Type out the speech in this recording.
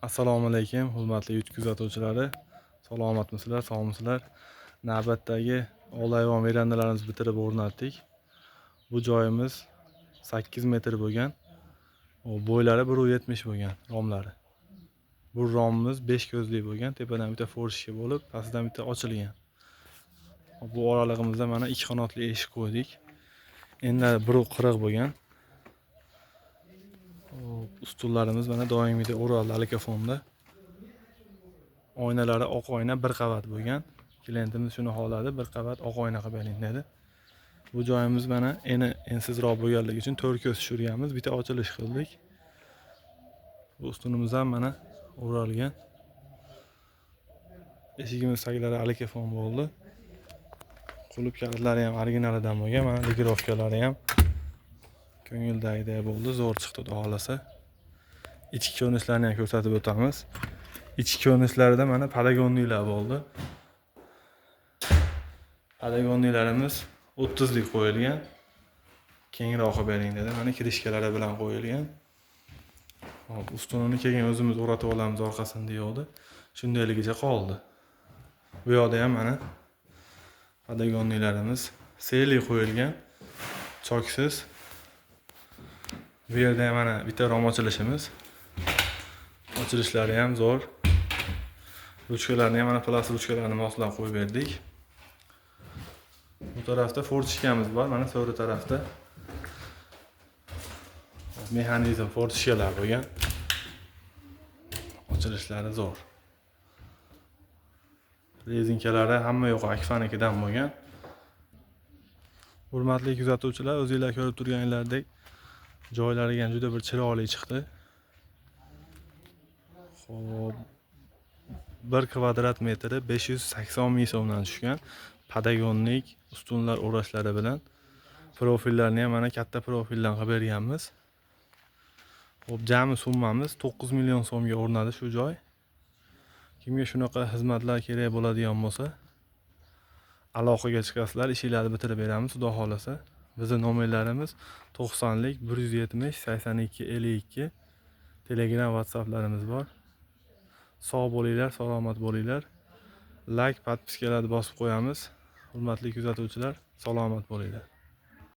Assalomu alaykum, hurmatli YouTube kuzatuvchilari. Salomatmisizlar, sog'misizlar? Navbatdagi olayvon verandalarimizni bitirib o'rnatdik. Bu joyimiz 8 metr bo'lgan. Bo'ylari 1.70 bo'lgan romlari. Bu romimiz 5 ko'zli bo'lgan. Tepadan bitta forshka bo'lib, pastdan bitta ochilgan. Bu oralig'imizda mana 2 qanotli eshik qo'ydik. Endi 1.40 bo'lgan. Ustullarimiz mana doimiydek o'raldi alikafonda. Oynalari oq oyna bir qavat bo'lgan. Klientimiz shuni xohladi, bir qavat oq oyna qilib bering dedi. Bu joyimiz mana ensizroq bo'lganligi uchun 4 ko'z tushirganmiz, bitta ochilish qildik. Bu ustunimiz ham mana o'ralgan. Eshigimiz taglari alikafon bo'ldi. Qulf kalitlari ham originalidan bo'lgan. Mana ligirovkalari ham ko'ngildagidek bo'ldi, zo'r chiqdi xudo xolasa. Ichki ko'rinishlarni ham ko'rsatib o'tamiz. Ichki ko'rinishlarida mana padagonnilar bo'ldi. Padagonnilarimiz 30 lik qo'yilgan. Kengroq qilib bering dedi. Mana kirishkalari bilan qo'yilgan. Hop, ustunini keyin o'zimiz o'ratib olamiz orqasini deyildi. Shundayligicha qoldi. Bu yoqda ham mana padagonnilarimiz seli qo'yilgan. Choksiz. Bu yerda ham mana bitta rom ochilishimiz. Ochilishlari ham zo'r. Ruchkalarni ham mana plastik ruchkalarni moslab qo'yib berdik. Bu tarafda fortishkamiz bor, mana so'ri tarafda. Mexanizm fortishkalar bo'lgan. Ochilishlari zo'r. Rezinkalari hamma yo'q Akfanikidan bo'lgan. Hurmatli kuzatuvchilar, o'zingizlar ko'rib turganinglardek joylari ham juda bir chiroyli chiqdi. Xo'p, 1 kvadrat metri 580 ming so'mdan tushgan. Padagonlik ustunlar o'rashlari bilan profillarni ham mana katta profildan qilib berganmiz. Xo'p, jami summamiz 9 million so'mga o'rnadi shu joy. Kimga shunaqa xizmatlar kerak bo'ladigan bo'lsa, aloqaga chiqasizlar, ishinglarni bitirib beramiz, xudo xolasa. Bizning nomerlarimiz 90 lik 170 82 52. Telegram, WhatsApplarimiz bor. Sog' bo'linglar, salomat bo'linglar. Like, podpiskalarni bosib qo'yamiz. Hurmatli kuzatuvchilar, salomat bo'linglar.